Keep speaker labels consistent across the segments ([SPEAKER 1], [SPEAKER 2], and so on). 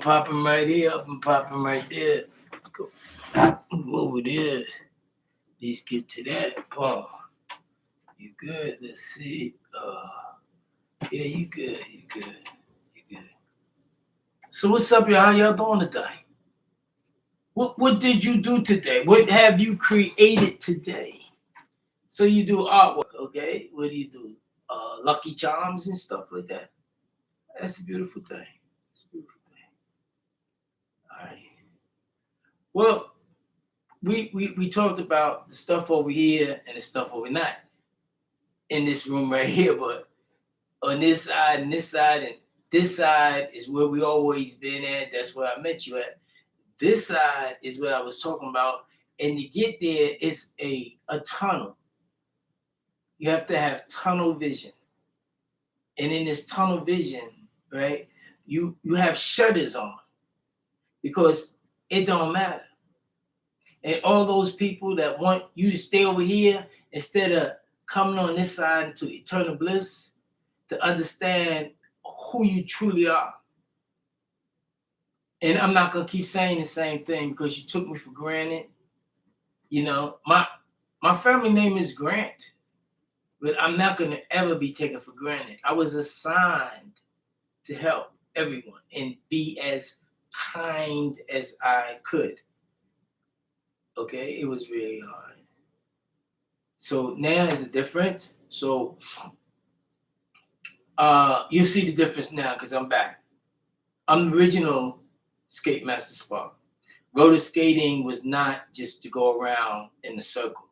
[SPEAKER 1] pop them right here, up and pop them right there. Go over there. Let's get to that part. You good? Let's see. Yeah, you good. You good. You good. So what's up, y'all? How y'all doing today? What did you do today? What have you created today? So you do artwork, okay? What do you do? Lucky Charms and stuff like that. That's a beautiful thing. It's a beautiful thing. All right. Well, we talked about the stuff over here and the stuff over not in this room right here, but on this side and this side and this side is where we always been at. That's where I met you at. This side is what I was talking about. And to get there, it's a tunnel. You have to have tunnel vision. And in this tunnel vision, right, you have shutters on because it don't matter. And all those people that want you to stay over here instead of coming on this side to eternal bliss, to understand who you truly are. And I'm not gonna keep saying the same thing because you took me for granted. You know, my family name is Grant, but I'm not gonna ever be taken for granted. I was assigned to help everyone and be as kind as I could. Okay, it was really hard. So now is the difference. So you see the difference now because I'm back. I'm the original Skate Master Spark. Roller skating was not just to go around in a circle.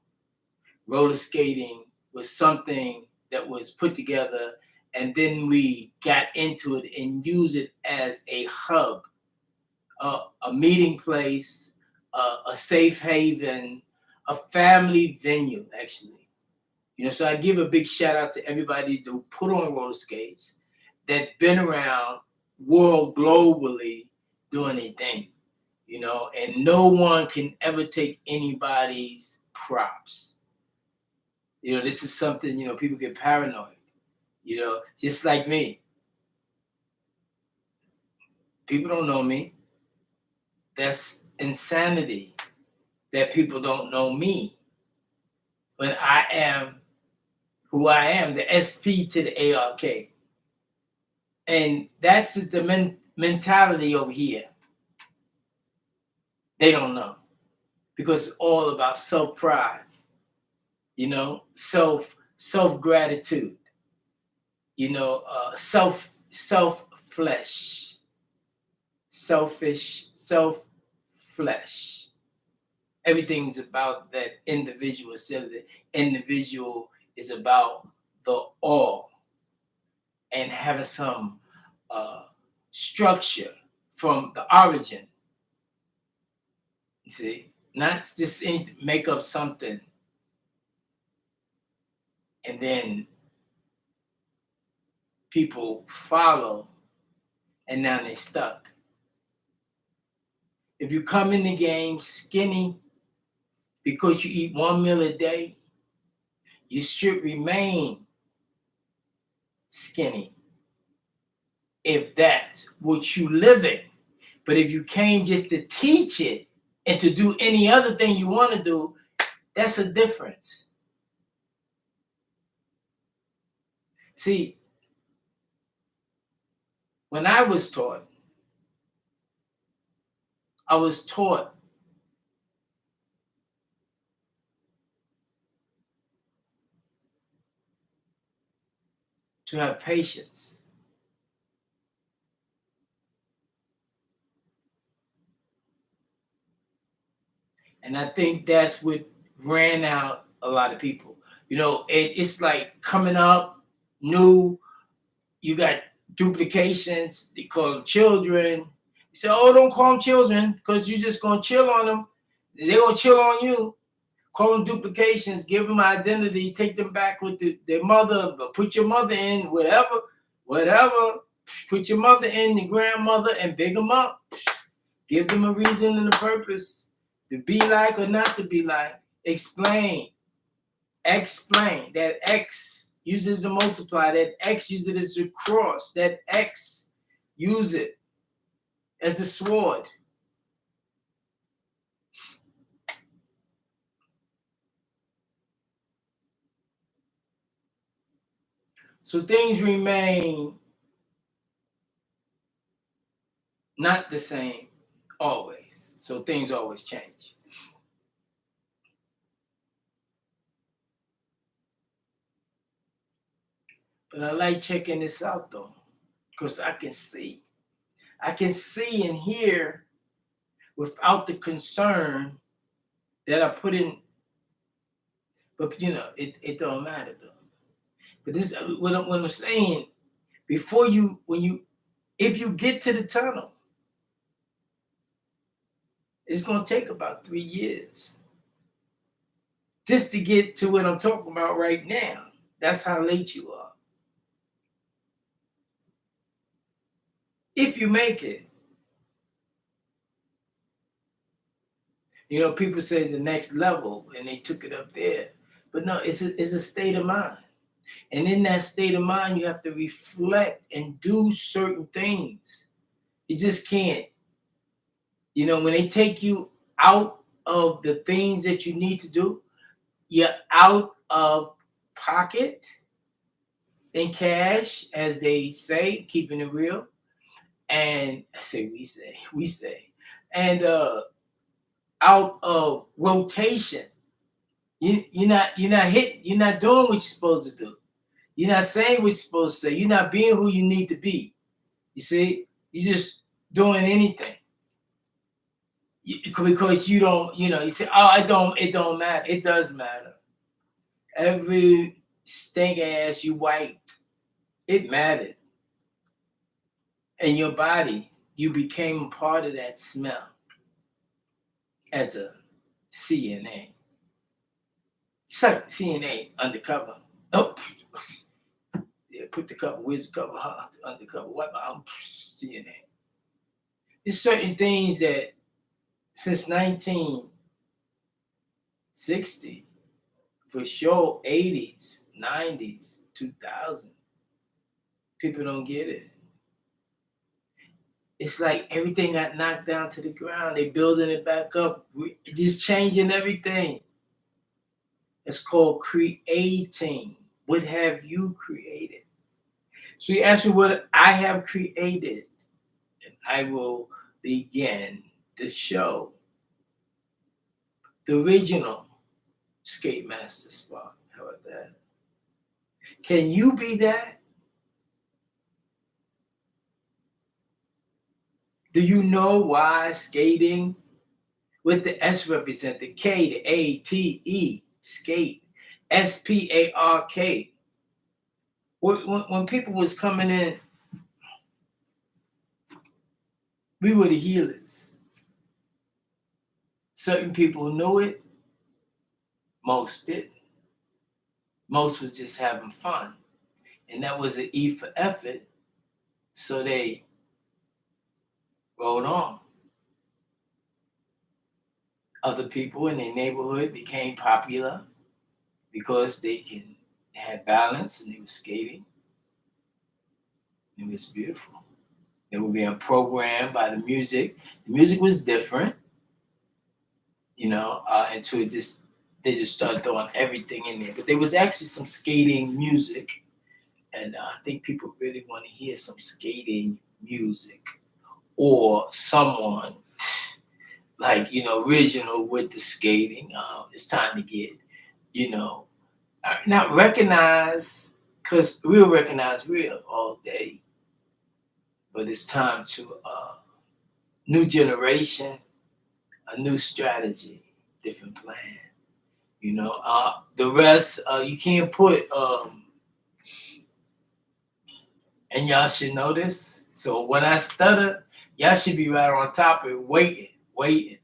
[SPEAKER 1] Roller skating was something that was put together, and then we got into it and used it as a hub, a meeting place, a safe haven, a family venue, actually. You know, so I give a big shout out to everybody who put on roller skates that been around world globally doing their thing, you know, and no one can ever take anybody's props. You know, this is something, you know, people get paranoid, you know, just like me. People don't know me. That's insanity that people don't know me when I am who I am, the SP to the ARK. And that's the mentality over here. They don't know because it's all about self-pride, you know, self-gratitude, you know, self-flesh, selfish, self-flesh. Everything's about that individual. Instead of the individual is about the all and having some structure from the origin. You see, not just make up something and then people follow and now they're stuck. If you come in the game skinny because you eat one meal a day, you should remain skinny if that's what you live in. But if you came just to teach it and to do any other thing you want to do, that's a difference. See, when I was taught to have patience. And I think that's what ran out a lot of people. You know, it's like coming up new, you got duplications, they call them children. You say, oh, don't call them children because you're just going to chill on them. They're going to chill on you. Call them duplications, give them identity, take them back with their mother, but put your mother in, whatever. Put your mother in, the grandmother, and big them up. Give them a reason and a purpose to be like or not to be like. Explain. That X uses the multiply. That X uses it as a cross. That X use it as the sword. So things remain not the same always. So things always change. But I like checking this out though, because I can see. I can see and hear without the concern that I put in. But it don't matter though. But this what I'm saying, before if you get to the tunnel, it's gonna take about 3 years just to get to what I'm talking about right now. That's how late you are. If you make it. People say the next level and they took it up there. But no, it's a state of mind. And in that state of mind, you have to reflect and do certain things. You just can't. When they take you out of the things that you need to do, you're out of pocket in cash, as they say, keeping it real. And I say we say, and out of rotation. You're not hitting, you're not doing what you're supposed to do. You're not saying what you're supposed to say. You're not being who you need to be. You see, you're just doing anything. Because you don't, you say, oh, it don't matter. It does matter. Every stink ass you wiped, it mattered. And your body, you became part of that smell as a CNA. It's like CNA undercover. Oh, yeah, put the cover, where's the cover? Undercover, what about CNA? There's certain things that since 1960, for sure, 80s, 90s, 2000, people don't get it. It's like everything got knocked down to the ground. They building it back up, just changing everything. It's called creating. What have you created? So you ask me what I have created, and I will begin the show. The original Skate Master Spark. How about that? Can you be that? Do you know why skating with the S represent the K, the A, T, E, skate, SPARK? When people was coming in, we were the healers. Certain people knew it, most didn't. Most was just having fun. And that was an E for effort, so they rolled on. Other people in their neighborhood became popular because they had balance and they were skating. It was beautiful. They were being programmed by the music. The music was different, until they just started throwing everything in there. But there was actually some skating music, and I think people really want to hear some skating music or someone like original with the skating. It's time to get not recognize, because we'll recognize real all day, but it's time to new generation, a new strategy, different plan. The rest you can't put and y'all should know this. So when I stutter, y'all should be right on top of it, waiting.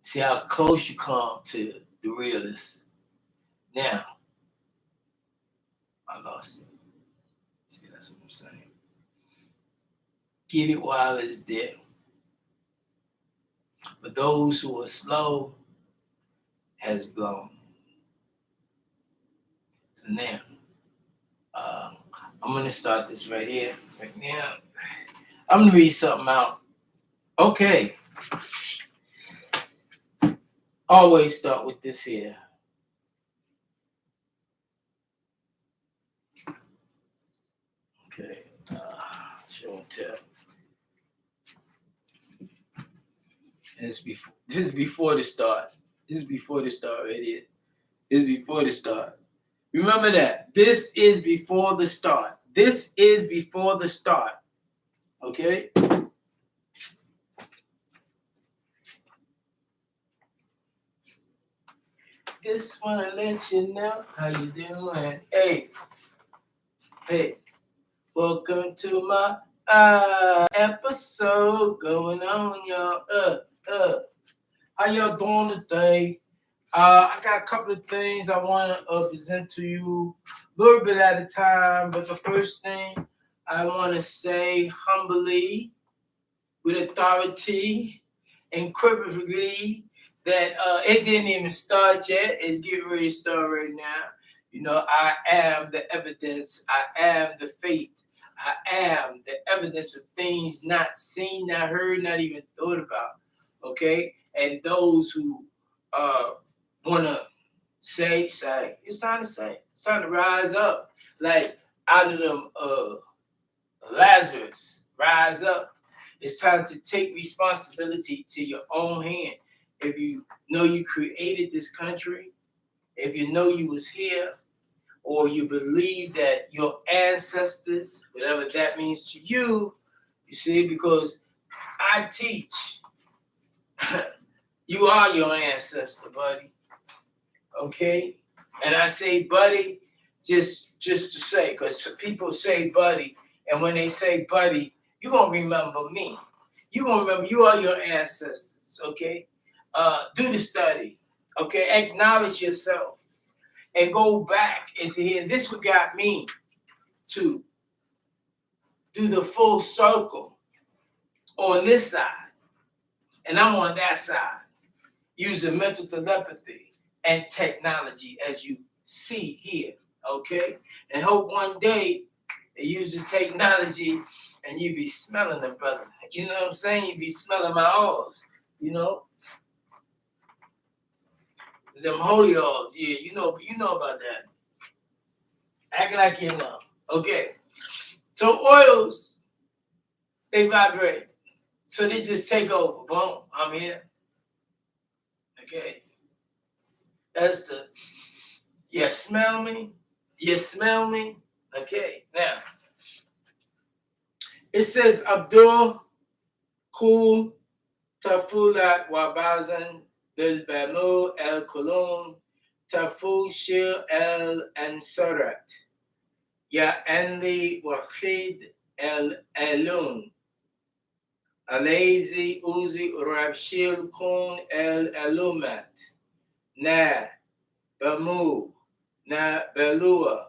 [SPEAKER 1] See how close you come to the realist. Now, I lost it. See, that's what I'm saying. Get it while it's there. But those who are slow has blown. So now, I'm going to start this right here, right now. I'm going to read something out Okay. Always start with this here. Okay. Show and tell. And this is before the start. This is before the start right here. This is before the start. Remember that. This is before the start. This is before the start. Okay? Just wanna let you know how you doing. Hey, welcome to my episode going on, y'all. How y'all doing today? I got a couple of things I want to present to you a little bit at a time. But the first thing I want to say humbly, with authority, and equivocally, that it didn't even start yet. It's getting ready to start right now. You know, I am the evidence. I am the faith. I am the evidence of things not seen, not heard, not even thought about. Okay? And those who want to say. It's time to say. It's time to rise up. Like out of them Lazarus, rise up. It's time to take responsibility to your own hand. If you know you created this country, if you know you was here, or you believe that your ancestors, whatever that means to you, you see, because I teach, you are your ancestor, buddy. Okay? And I say buddy just to say, because people say buddy, and when they say buddy, you're going to remember me. You're going to remember you are your ancestors, okay? Do the study, okay? Acknowledge yourself and go back into here. This what got me to do the full circle on this side, and I'm on that side, using mental telepathy and technology as you see here, okay? And hope one day they use the technology and you be smelling the brother. You know what I'm saying? You be smelling my oils, you know? Them holy oils, yeah, you know about that. Act like you know. Okay. So oils, they vibrate. So they just take over. Boom, I'm here. Okay. That's the, you smell me? You smell me? Okay, now, it says Abdul Kul Tafulat Wabazan Bil Bamu El Kulun Tafu Shir El Ansarat Ya Anli Wahid El Alun Alazi Uzi Rabshil Kun El Alumat Na Bamu Na Balua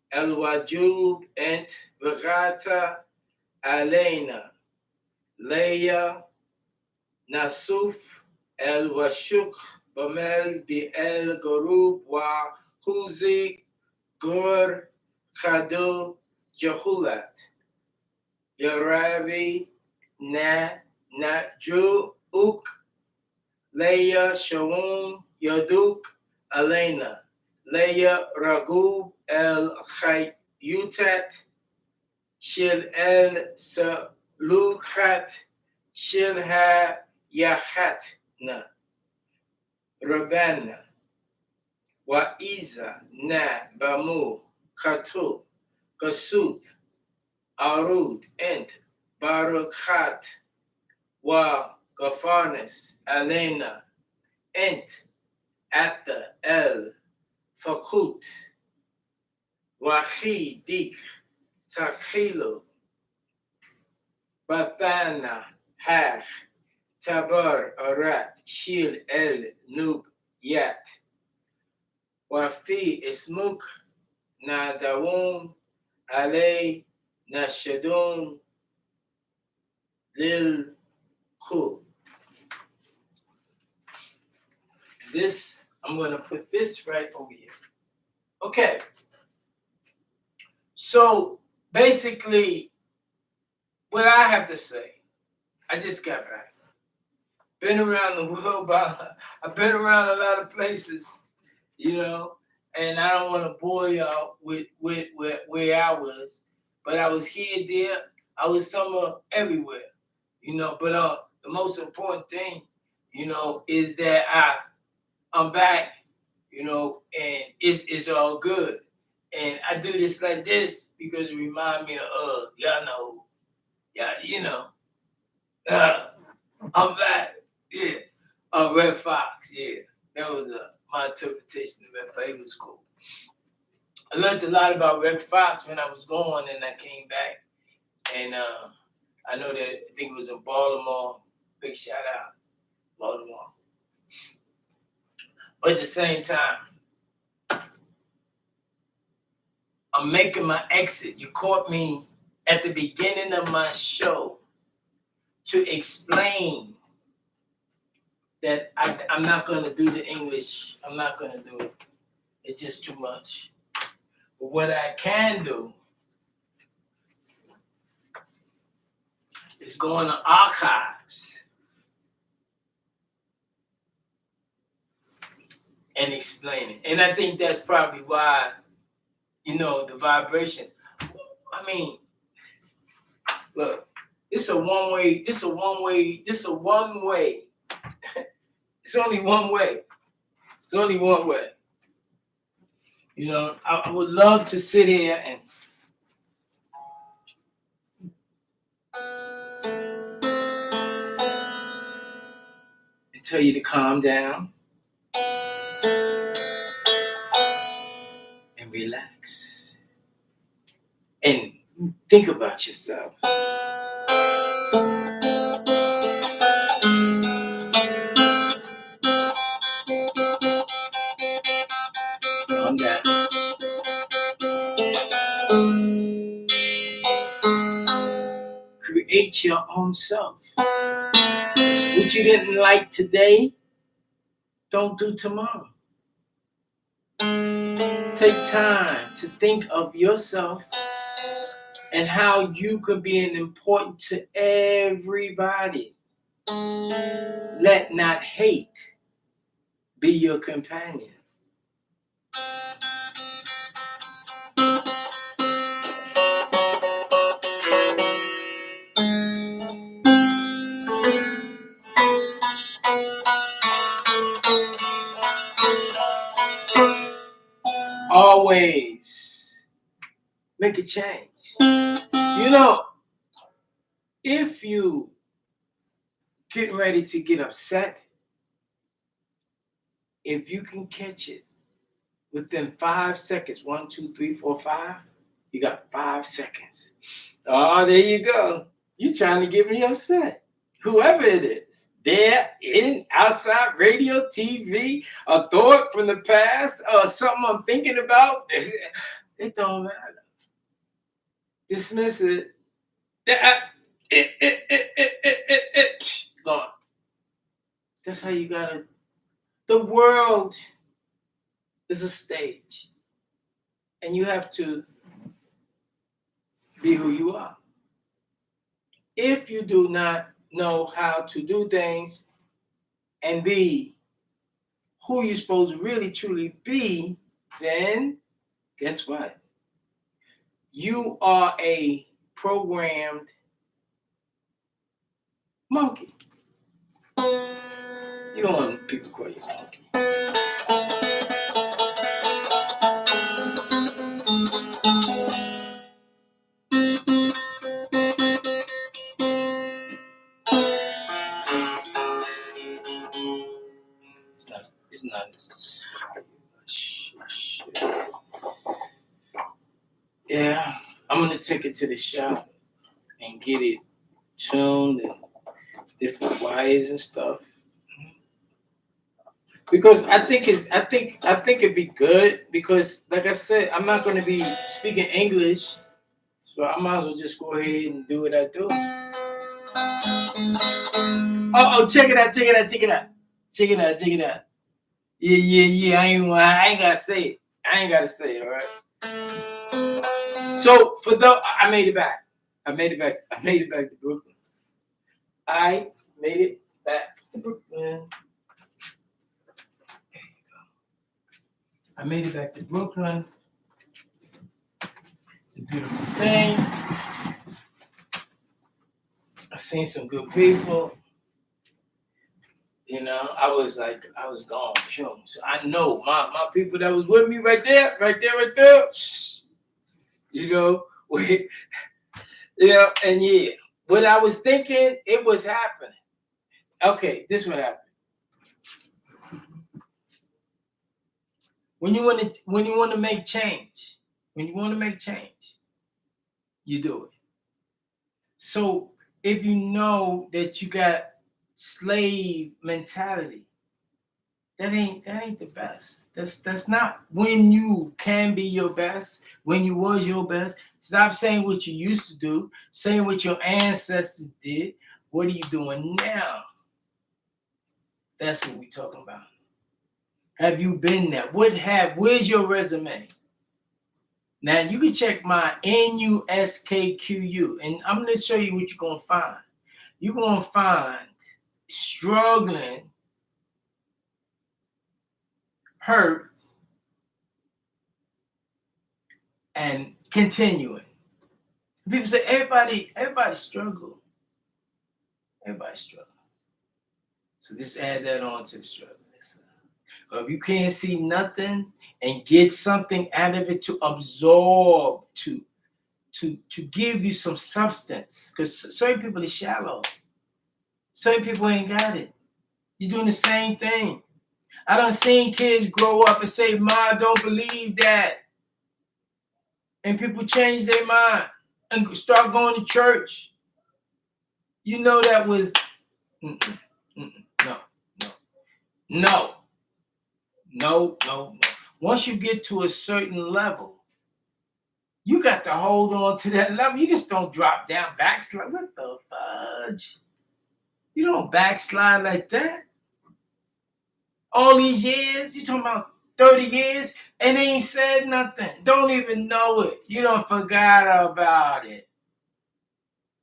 [SPEAKER 1] El Wajub Ent Vagata Alaina Leia Nasuf El Washuk Bamel Bi El Gorub Wa Huzi Gur Khadu Jahulat Yarabi Na Ju Uk Leia Shawum Yaduk Alaina Leia Ragub El Khayutat Shil El Salukhat Shilha Yahatna Rabana Wa Iza Na Bamu Katu Kasuth Arud Ent Baruchat Wa Gafarnes Alena Ent Atha El Fakut Wahi Dik Takhilu Bathana Har Tabar Arat Shil El Nub Yat Wafi Ismuk Nadawun Ale Nashadun Lil Kul. This, I'm going to put this right over here. Okay. So basically, what I have to say, I just got back. Been around the world, but I've been around a lot of places, you know, and I don't want to bore y'all with where I was, but I was here, there, I was somewhere, everywhere, you know. But the most important thing, you know, is that I'm back, you know, and it's all good. And I do this like this because it remind me of y'all know, yeah, you know, uh, I'm back, yeah. Red Fox, yeah, that was my interpretation of Red Fox. It was cool. I learned a lot about Red Fox when I was going, and I came back, and I know that I think it was in Baltimore. Big shout out, Baltimore. But at the same time, I'm making my exit. You caught me at the beginning of my show to explain that I'm not going to do the English. I'm not going to do it. It's just too much. But what I can do is go in the archives and explain it. And I think that's probably why, you know, the vibration. I mean, look, it's a one way. It's only one way. It's only one way. You know, I would love to sit here and tell you to calm down and relax and think about yourself. Calm down. Create your own self. What you didn't like today, don't do tomorrow. Take time to think of yourself and how you could be an important to everybody. Let not hate be your companion. Always make a change. You know, if you getting ready to get upset, if you can catch it within 5 seconds, 1, 2, 3, 4, 5, you got 5 seconds. Oh, there you go. You trying to get me upset. Whoever it is, there, in, outside, radio, TV, a thought from the past, or something I'm thinking about, it don't matter. Dismiss it. Gone. That's how you gotta. The world is a stage, and you have to be who you are. If you do not know how to do things and be who you're supposed to really truly be, then guess what? You are a programmed monkey. You don't want people to call you a monkey. It's not. Yeah, I'm gonna take it to the shop and get it tuned and different wires and stuff. Because I think it'd be good because, like I said, I'm not gonna be speaking English, so I might as well just go ahead and do what I do. Oh, check it out. Yeah. I ain't gotta say it. I ain't gotta say it. All right. So I made it back. I made it back to Brooklyn. I made it back to Brooklyn. There you go. I made it back to Brooklyn. It's a beautiful thing. I seen some good people. You know, I was gone. Sure. So I know my people that was with me right there. You know, we, and yeah, what I was thinking, it was happening. Okay, this is what happened. When you want to make change, you do it. So if you know that you got slave mentality, that ain't the best. That's not when you can be your best, when you was your best. Stop saying what you used to do, saying what your ancestors did. What are you doing now? That's what we're talking about. Have you been there? Where's your resume? Now you can check my NUSKQU, and I'm gonna show you what you're gonna find. You're gonna find struggling, hurt, and continuing. People say everybody struggle. Everybody struggle. So just add that on to the struggle. But if you can't see nothing and get something out of it to absorb, to give you some substance, because certain people are shallow. Certain people ain't got it. You're doing the same thing. I done seen kids grow up and say, "Ma, I don't believe that," and people change their mind and start going to church. You know that was no. Once you get to a certain level, you got to hold on to that level. You just don't drop down, backslide. What the fudge? You don't backslide like that. All these years, you talking about 30 years, and they ain't said nothing. Don't even know it. You don't forgot about it.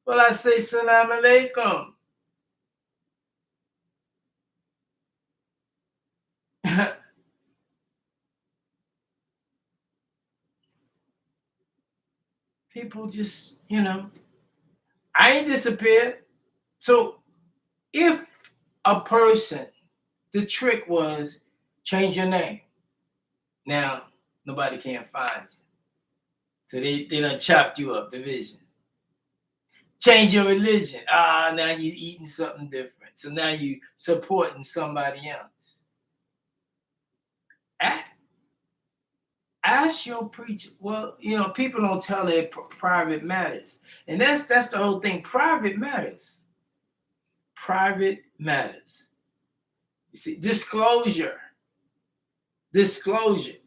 [SPEAKER 1] Well, I say salam alaikum. People just, I ain't disappeared. So if a person, the trick was change your name. Now, nobody can find you. So they done chopped you up, division. Change your religion. Now you eating something different. So now you supporting somebody else. Ask your preacher. Well, people don't tell their private matters. And that's the whole thing. Private matters. Private matters. You see, disclosure.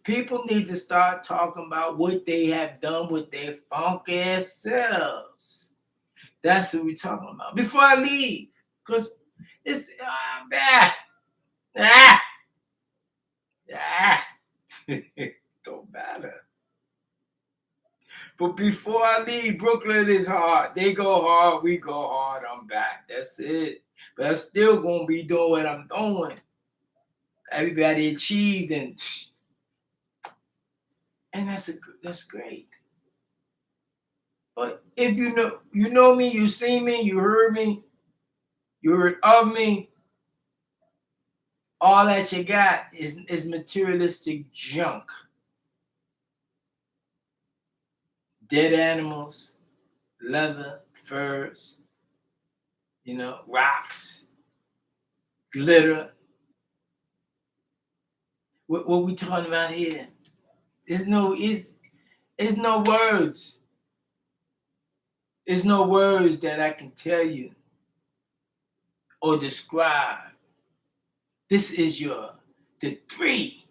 [SPEAKER 1] People need to start talking about what they have done with their funky selves. That's what we're talking about. Before I leave, because it's don't matter. But before I leave, Brooklyn is hard. They go hard, we go hard. I'm back. That's it. But I'm still gonna be doing what I'm doing. Everybody achieved, and that's great. But if you know me, you see me, you heard me, you heard of me. All that you got is materialistic junk. Dead animals, leather, furs, rocks, glitter. What we talking about here? There's no words. There's no words that I can tell you or describe. This is the three.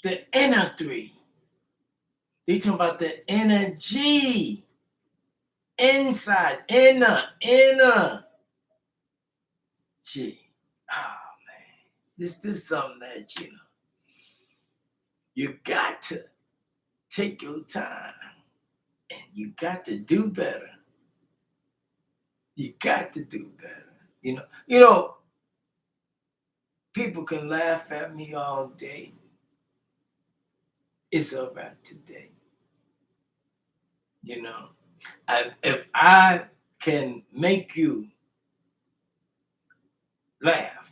[SPEAKER 1] The inner three. They talking about the energy. Inside, inner. Gee. Oh man. This is something that you got to take your time and you got to do better. You got to do better. You know, people can laugh at me all day. It's all right today. If I can make you laugh,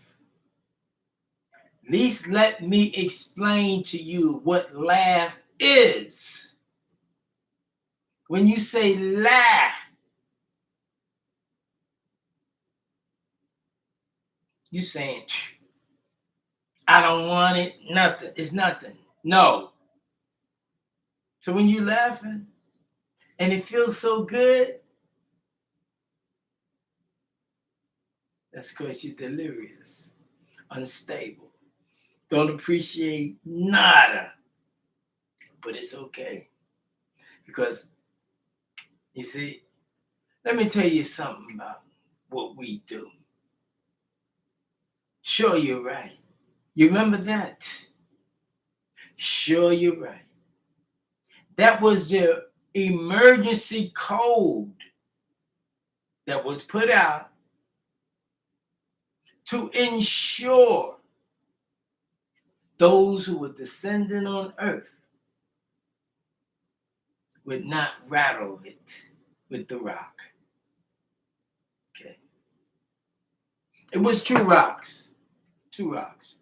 [SPEAKER 1] at least let me explain to you what laugh is. When you say laugh, you saying, I don't want it, nothing. It's nothing. No. So when you laughing and it feels so good, that's because you're delirious, unstable, don't appreciate nada. But it's okay. Because, you see, let me tell you something about what we do. Sure, you're right. You remember that? Sure, you're right. That was the emergency code that was put out to ensure those who were descending on earth would not rattle it with the rock. Okay. It was two rocks. Two rocks.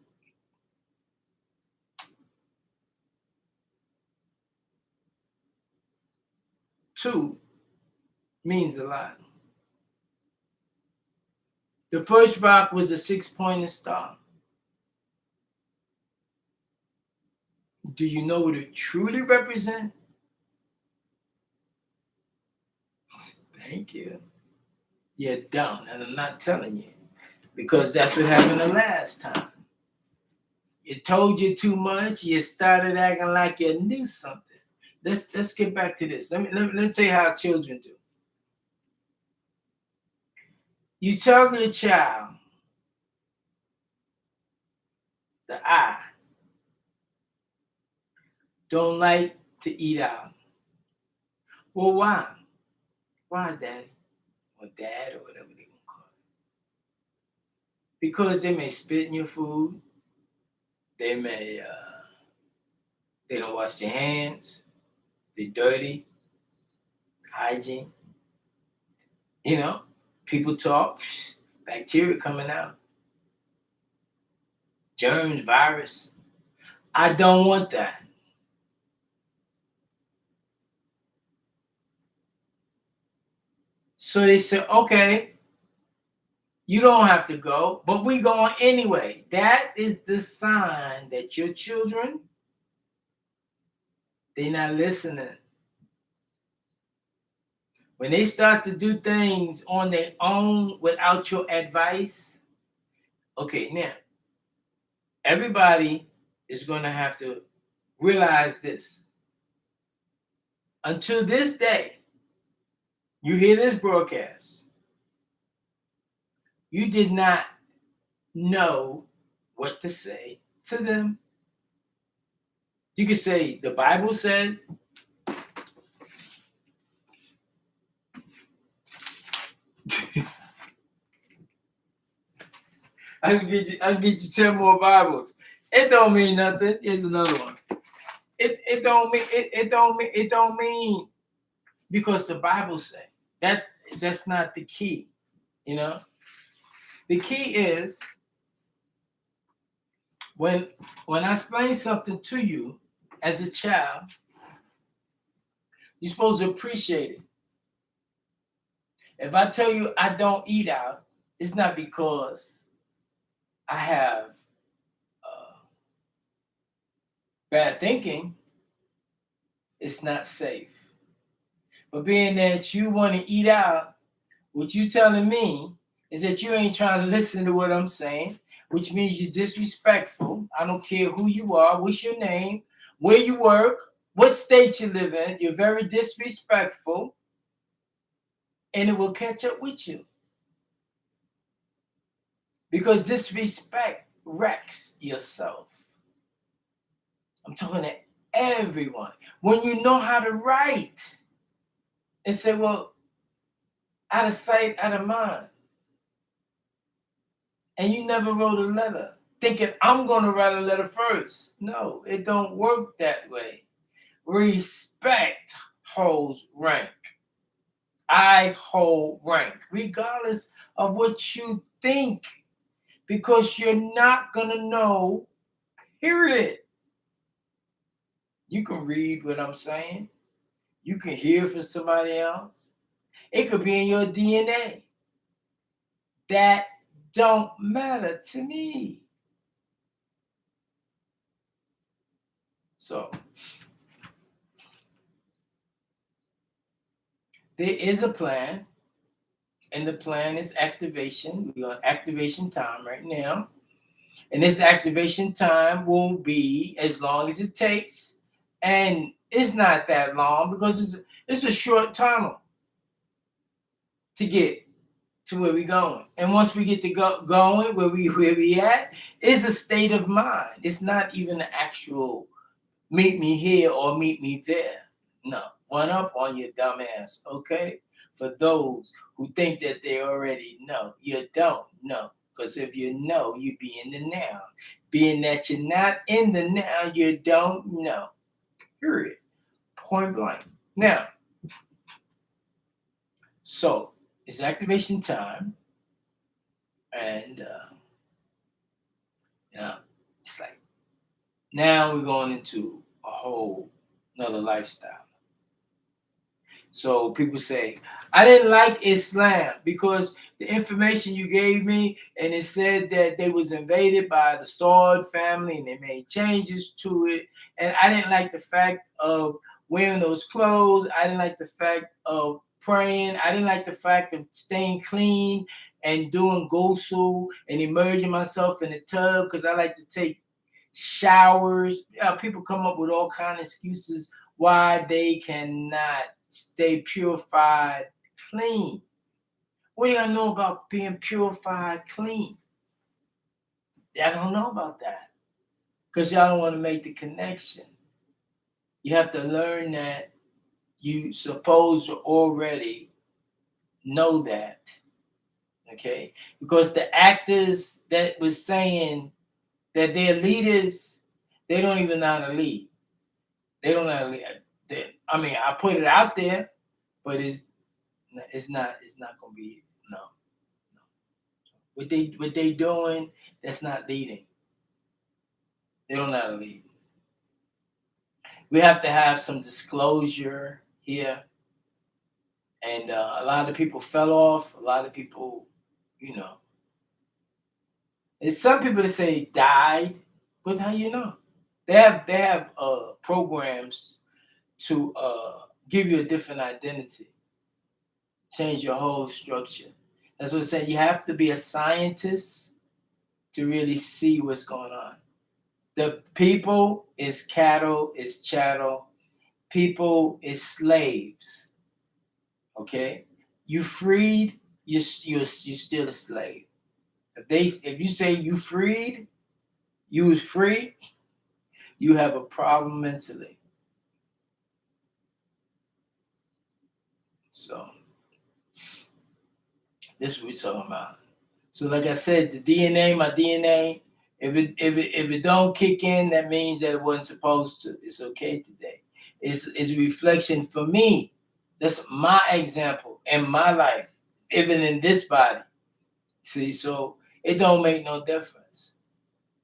[SPEAKER 1] Two means a lot. The first rock was a six-pointed star. Do you know what it truly represents? Thank you. You're dumb, and I'm not telling you. Because that's what happened the last time. It told you too much, you started acting like you knew something. Let's get back to this. Let's tell you how children do. You tell your child, the I, don't like to eat out. Well, why? Why, Daddy? Or Dad, or whatever they want to call it. Because they may spit in your food. They may, they don't wash their hands. They're dirty. Hygiene. People talk. Bacteria coming out. Germs, virus. I don't want that. So they said, okay, you don't have to go, but we going anyway. That is the sign that your children, they're not listening. When they start to do things on their own without your advice, okay, now, everybody is going to have to realize this. Until this day, you hear this broadcast, you did not know what to say to them. You could say, the Bible said, I can get you 10 more Bibles. It don't mean nothing. Here's another one. It don't mean because the Bible said that's not the key. The key is when I explain something to you as a child, you're supposed to appreciate it. If I tell you I don't eat out, it's not because I have bad thinking. It's not safe. But being that you want to eat out, what you telling me is that you ain't trying to listen to what I'm saying, which means you're disrespectful. I don't care who you are, what's your name, where you work, what state you live in. You're very disrespectful, and it will catch up with you. Because disrespect wrecks yourself. I'm talking to everyone. When you know how to write and say, well, Out of sight, out of mind. And you never wrote a letter thinking I'm going to write a letter first. No, it don't work that way. Respect holds rank. I hold rank, regardless of what you think, because you're not going to know, period. You can read what I'm saying. You can hear from somebody else. It could be in your DNA. That don't matter to me. So there is a plan, and the plan is activation. We're on activation time right now. And this activation time will be as long as it takes. And it's not that long because it's a short tunnel to get to where we're going. And once we get to going where we at, it's a state of mind. It's not even an actual meet me here or meet me there. No, one up on your dumb ass, okay? For those who think that they already know, you don't know. Because if you know, you be in the now. Being that you're not in the now, you don't know. Period. Point blank. Now, so it's activation time. And, it's like, now we're going into a whole another lifestyle. So people say, I didn't like Islam because the information you gave me, and it said that they was invaded by the Saud family and they made changes to it. And I didn't like the fact of wearing those clothes. I didn't like the fact of praying. I didn't like the fact of staying clean and doing ghusl and immersing myself in the tub because I like to take showers. People come up with all kind of excuses why they cannot stay purified, clean. What do y'all know about being purified, clean? Y'all don't know about that because y'all don't want to make the connection. You have to learn that you supposed to already know that, okay? Because the actors that was saying that they're leaders, they don't even know how to lead. They don't know how to lead. I put it out there, but it's not gonna be no. What they doing, that's not leading. They don't know how to lead. We have to have some disclosure here, and a lot of people fell off. A lot of people, and some people that say died, but how you know? They have programs to give you a different identity, change your whole structure. That's what I'm saying. You have to be a scientist to really see what's going on. The people is cattle, is chattel. People is slaves. Okay, you freed, you're still a slave. If you say you freed, you was free, you have a problem mentally. So this is what we're talking about. So like I said, the DNA, my DNA, if it don't kick in, that means that it wasn't supposed to. It's okay today. It's a reflection for me. That's my example in my life, even in this body. See, so it don't make no difference.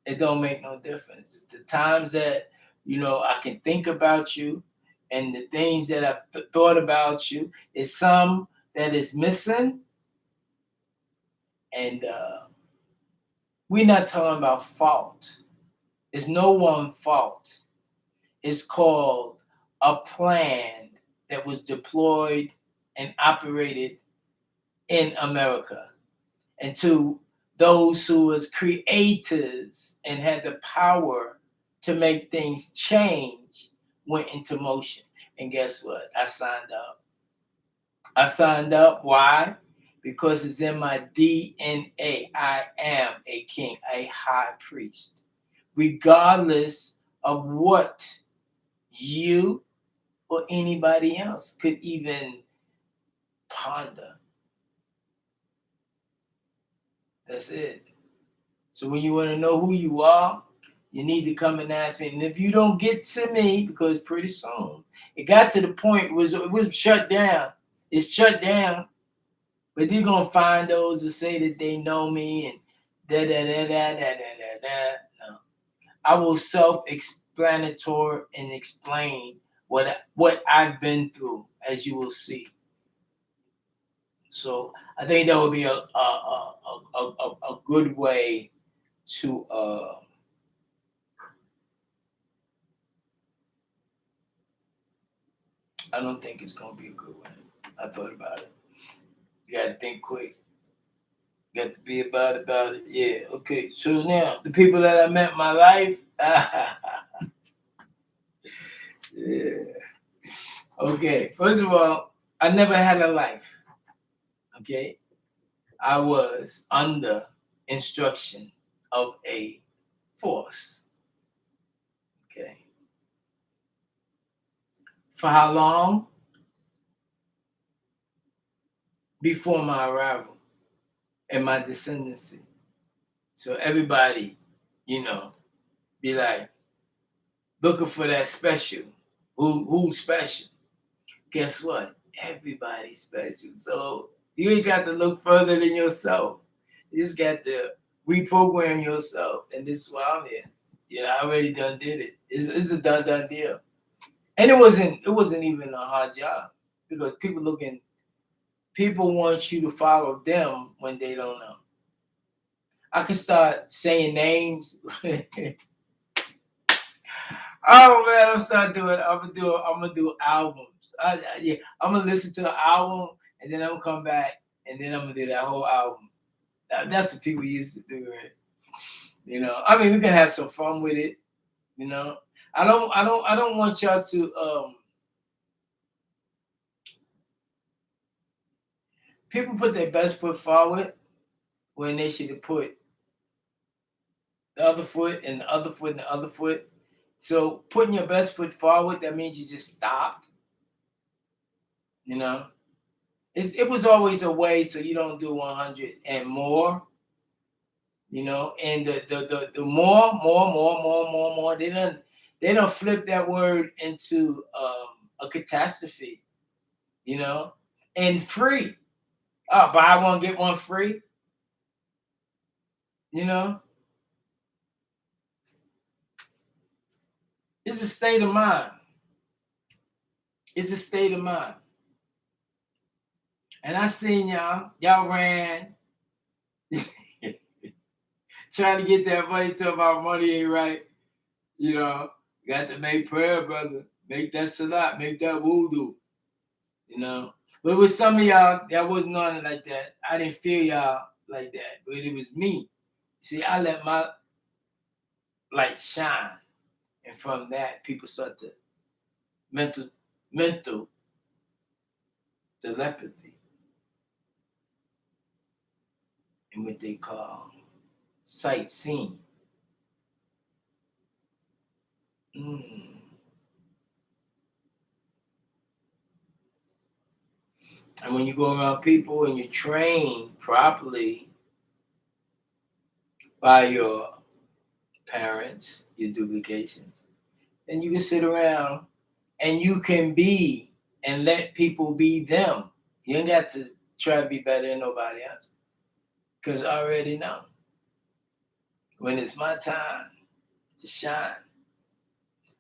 [SPEAKER 1] It don't make no difference. The times that I can think about you, and the things that I've thought about you is some that is missing, and we're not talking about fault. There's no one fault. It's called a plan that was deployed and operated in America. And to those who was creators and had the power to make things change went into motion. And guess what? I signed up. I signed up. Why? Because it's in my DNA. I am a king, a high priest. Regardless of what you or anybody else could even ponder. That's it. So when you want to know who you are, you need to come and ask me. And if you don't get to me, because pretty soon it got to the point it was shut down. It's shut down, but they're gonna find those to say that they know me and da da da da da da da da. No, I will self-explanatory and explain what I've been through, as you will see. So I think that would be a good way to I don't think it's gonna be a good way. I thought about it. You gotta think quick. You got to be about it. Yeah, okay. So now the people that I met in my life, yeah. Okay. First of all, I never had a life. Okay. I was under instruction of a force. Okay. For how long? Before my arrival and my descendancy. So everybody, you know, be like looking for that special. Who's special? Guess what? Everybody's special. So you ain't got to look further than yourself. You just got to reprogram yourself. And this is why I'm here. Yeah, I already done did it. It's a done deal. And it wasn't even a hard job because people want you to follow them when they don't know. I can start saying names. Oh man, I'm gonna do albums. Yeah, I'm gonna listen to the album and then I'm gonna come back and then I'm gonna do that whole album. That's what people used to do, right? You know, I mean, we can have some fun with it. You know, I don't want y'all to. People put their best foot forward when they should have put the other foot and the other foot and the other foot. So putting your best foot forward, that means you just stopped. You know, it was always a way so you don't do 100 and more. You know, and the more, they don't flip that word into a catastrophe. You know, and free. Oh, buy one get one free. You know, it's a state of mind. It's a state of mind. And I seen y'all ran trying to get that money till my money ain't right. You know, got to make prayer, brother. Make that salat, make that wudu. You know. But with some of y'all, that wasn't on it like that. I didn't feel y'all like that. But it was me. See, I let my light shine. And from that, people start to mental telepathy and what they call sight seeing. And when you go around people and you train properly by your parents, your duplications, then you can sit around and you can be and let people be them. You ain't got to try to be better than nobody else. Because I already know. When it's my time to shine,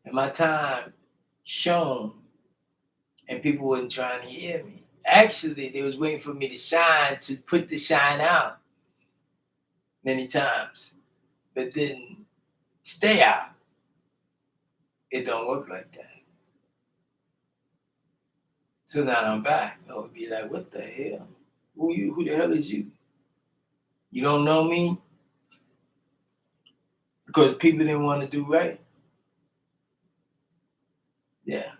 [SPEAKER 1] and my time shone, and people wasn't trying to hear me. Actually, they was waiting for me to shine to put the shine out many times, but didn't stay out. It don't work like that. So now I'm back. I would be like, what the hell? Who the hell is you? You don't know me? Because people didn't want to do right. Yeah.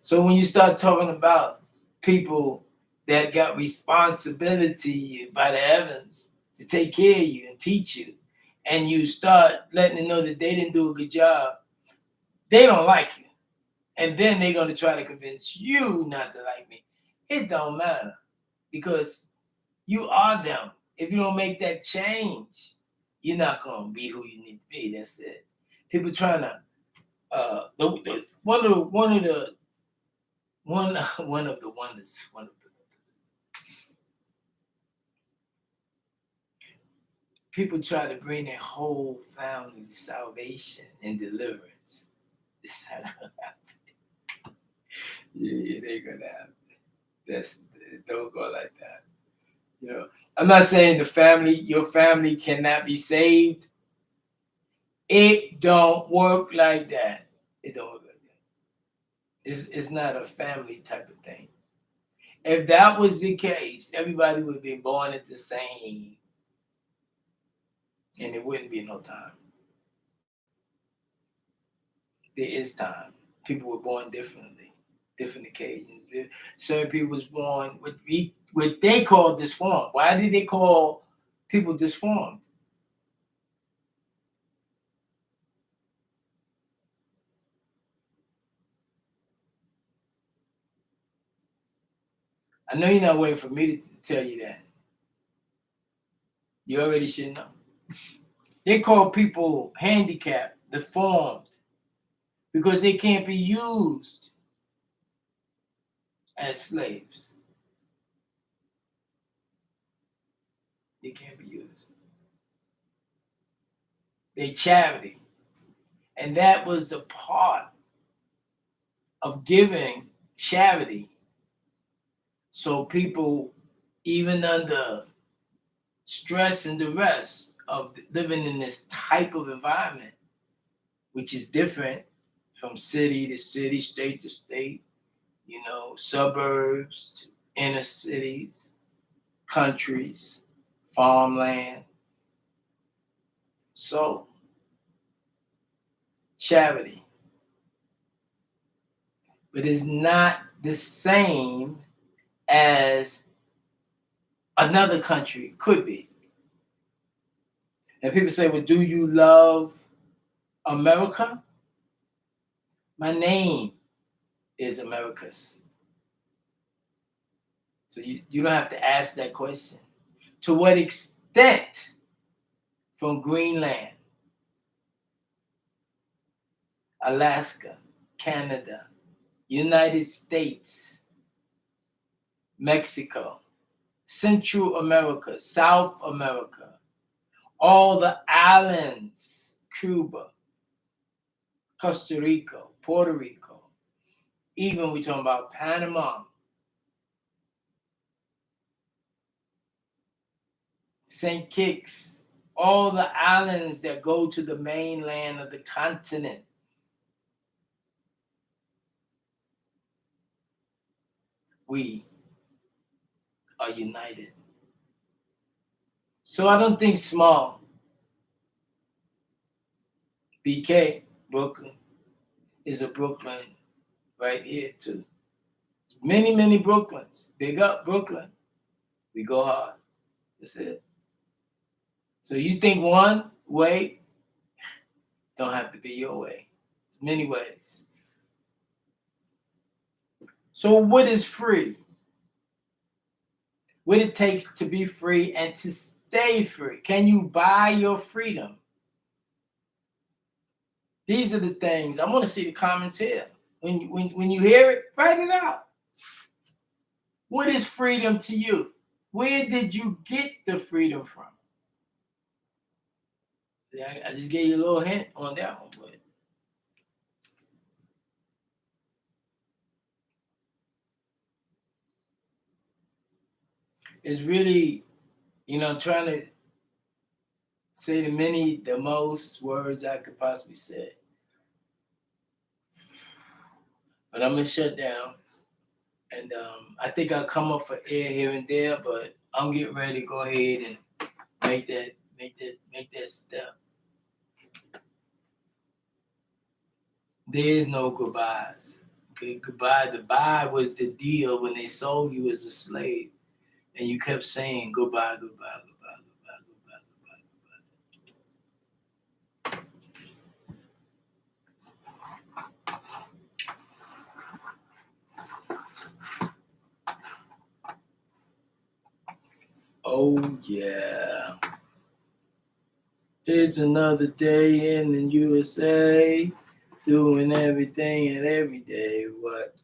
[SPEAKER 1] So when you start talking about people that got responsibility by the heavens to take care of you and teach you, and you start letting them know that they didn't do a good job, they don't like you. And then they're going to try to convince you not to like me. It don't matter because you are them. If you don't make that change, you're not gonna be who you need to be. That's it. People trying to one of the wonders, people try to bring their whole family to salvation and deliverance. It's not gonna happen. Yeah, it ain't gonna happen. That's Don't go like that. You know, I'm not saying your family cannot be saved. It don't work like that. It don't work like that. It's not a family type of thing. If that was the case, everybody would be born at the same, and it wouldn't be no time. There is time. People were born differently, different occasions. Certain people was born with what they call disformed. Why did they call people disformed? I know you're not waiting for me to tell you that. You already should know. They call people handicapped, deformed, because they can't be used as slaves. They can't be used. They charity. And that was the part of giving charity. So people, even under stress and duress of living in this type of environment, which is different from city to city, state to state, suburbs to inner cities, countries, farmland. So, charity. But it's not the same as another country could be. And people say, well, do you love America? My name is Americus. So you don't have to ask that question. To what extent from Greenland, Alaska, Canada, United States, Mexico, Central America, South America, all the islands, Cuba, Costa Rica, Puerto Rico, even we talking about Panama, St. Kitts, all the islands that go to the mainland of the continent. We are united. So I don't think small. BK, Brooklyn, is a Brooklyn right here too. Many, many Brooklyns. Big up Brooklyn. We go hard. That's it. So you think one way don't have to be your way. There's many ways. So what is free? What it takes to be free and to stay free. Can you buy your freedom? These are the things. I want to see the comments here. When you hear it, write it out. What is freedom to you? Where did you get the freedom from? Yeah, I just gave you a little hint on that one, but it's really, trying to say the most words I could possibly say. But I'm gonna shut down, and I think I'll come up for air here and there. But I'm getting ready to go ahead and make that step. There is no goodbyes. Okay, goodbye. The buy was the deal when they sold you as a slave, and you kept saying goodbye, goodbye, goodbye, goodbye, goodbye, goodbye, goodbye. Oh yeah. It's another day in the USA, doing everything and every day. What?